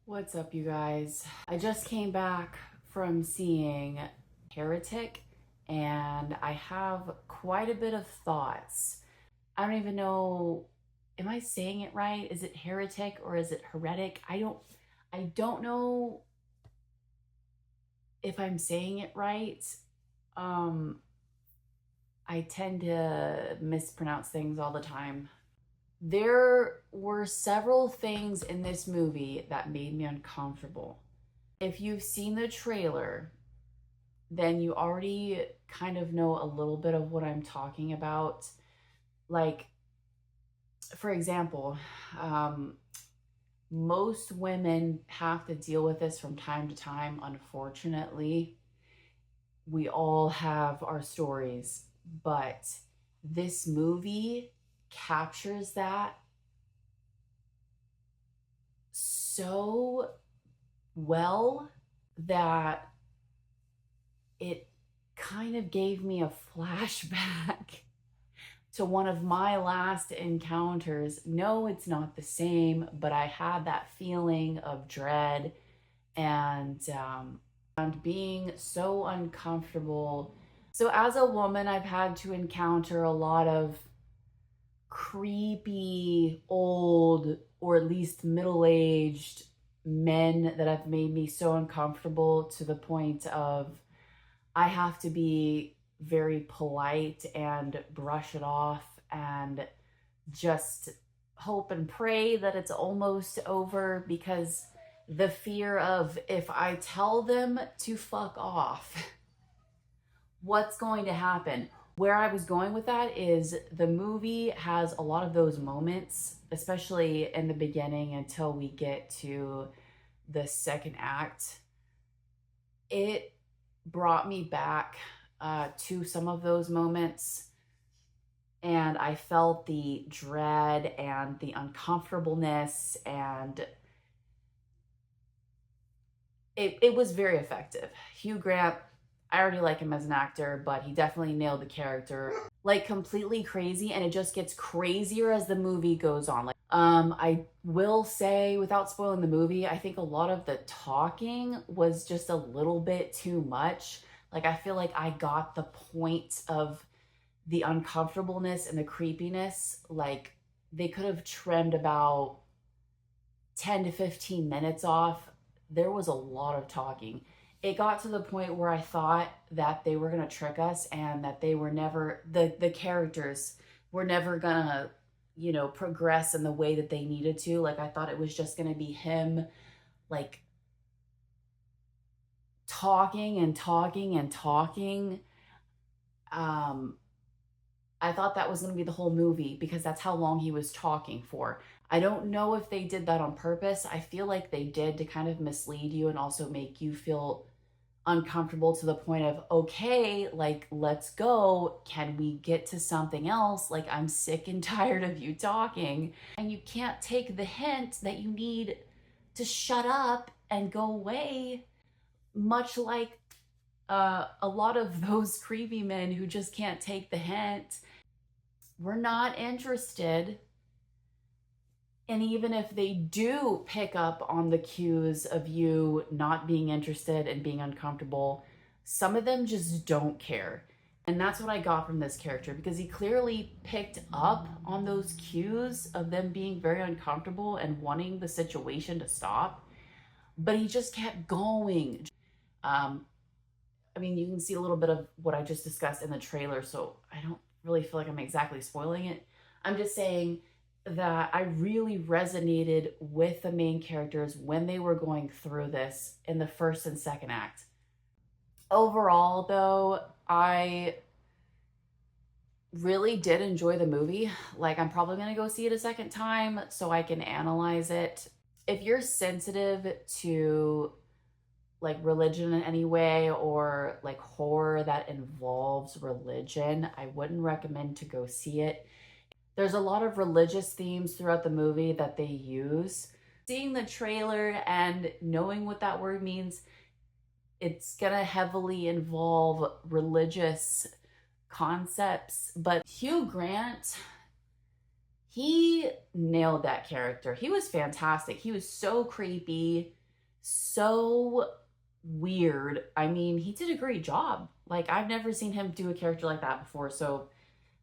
What's up, you guys? I just came back from seeing Heretic and I have quite a bit of thoughts. I don't even know, am I saying it right? Is it Heretic or is it Heretic? I don't know if I'm saying it right. Um I tend to mispronounce things all the time. There were several things in this movie that made me uncomfortable. If you've seen the trailer, then you already kind of know a little bit of what I'm talking about. Like, for example, um, most women have to deal with this from time to time, unfortunately. We all have our stories, but this movie captures that so well that it kind of gave me a flashback to one of my last encounters. No, it's not the same, but I had that feeling of dread and being so uncomfortable. So, as a woman, I've had to encounter a lot of creepy, old, or at least middle aged men that have made me so uncomfortable to the point of I have to be very polite and brush it off and just hope and pray that it's almost over, because the fear of, if I tell them to fuck off, what's going to happen? Where I was going with that is the movie has a lot of those moments, especially in the beginning until we get to the second act. It brought me back to some of those moments, and I felt the dread and the uncomfortableness, and it was very effective. Hugh Grant, I already like him as an actor, but he definitely nailed the character. Like, completely crazy, and it just gets crazier as the movie goes on. I will say, without spoiling the movie, I think a lot of the talking was just a little bit too much. Like, I feel like I got the point of the uncomfortableness and the creepiness. Like, they could have trimmed about 10 to 15 minutes off. There was a lot of talking. It got to the point where I thought that they were going to trick us and that they were never, the characters were never going to, progress in the way that they needed to. Like, I thought it was just going to be him, like, talking and talking and talking. Um, I thought that was going to be the whole movie because that's how long he was talking for. I don't know if they did that on purpose. I feel like they did to kind of mislead you and also make you feel uncomfortable to the point of, okay, like, let's go. Can we get to something else? Like, I'm sick and tired of you talking. And you can't take the hint that you need to shut up and go away, much like a lot of those creepy men who just can't take the hint. We're not interested. And even if they do pick up on the cues of you not being interested and being uncomfortable, some of them just don't care. And that's what I got from this character, because he clearly picked up on those cues of them being very uncomfortable and wanting the situation to stop, but he just kept going. Um, I mean, you can see a little bit of what I just discussed in the trailer, so I don't really feel like I'm exactly spoiling it. I'm just saying that I really resonated with the main characters when they were going through this in the first and second act. Overall, though, I really did enjoy the movie. Like, I'm probably going to go see it a second time so I can analyze it. If you're sensitive to like religion in any way, or like horror that involves religion, I wouldn't recommend to go see it. There's a lot of religious themes throughout the movie that they use. Seeing the trailer and knowing what that word means, it's gonna heavily involve religious concepts. But Hugh Grant, He nailed that character. He was fantastic. He was so creepy, so weird. I mean, he did a great job. Like, I've never seen him do a character like that before. So,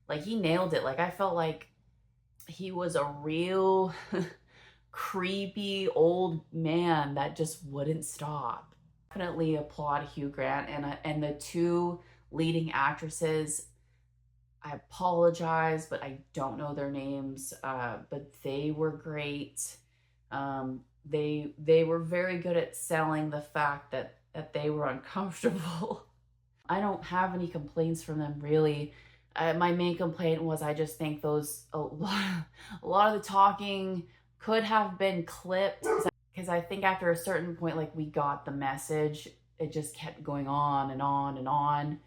like, he nailed it. Like, I felt like he was a real creepy old man that just wouldn't stop. Definitely applaud Hugh Grant and the two leading actresses. I apologize, but I don't know their names. But they were great. They were very good at selling the fact that they were uncomfortable. I don't have any complaints from them really. My main complaint was I just think a lot of the talking could have been clipped because I think after a certain point, like we got the message. It just kept going on and on and on,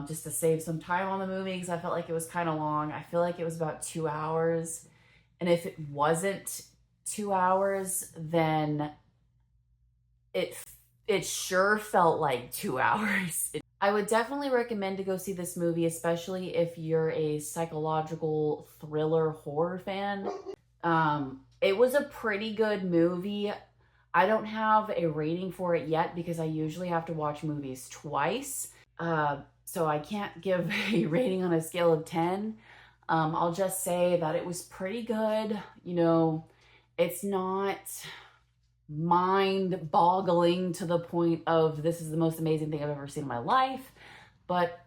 just to save some time on the movie because I felt like it was kind of long. I feel like it was about 2 hours, and if it wasn't 2 hours, then it it sure felt like 2 hours. I would definitely recommend to go see this movie, especially if you're a psychological thriller horror fan. It was a pretty good movie. I don't have a rating for it yet because I usually have to watch movies twice. So I can't give a rating on a scale of 10. I'll just say that it was pretty good. You know, it's not mind boggling to the point of this is the most amazing thing I've ever seen in my life, but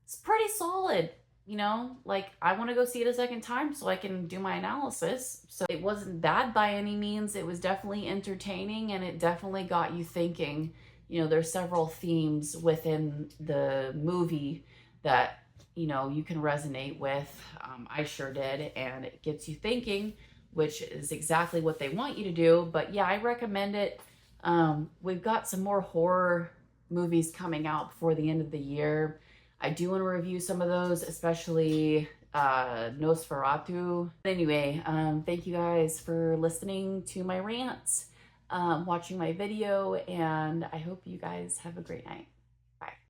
it's pretty solid. You know, like I want to go see it a second time so I can do my analysis. So it wasn't bad by any means. It was definitely entertaining and it definitely got you thinking. You know, there's several themes within the movie that, you know, you can resonate with. I sure did. And it gets you thinking, which is exactly what they want you to do. But yeah, I recommend it. We've got some more horror movies coming out before the end of the year. I do want to review some of those, especially Nosferatu. Anyway, thank you guys for listening to my rants, watching my video, and I hope you guys have a great night. Bye.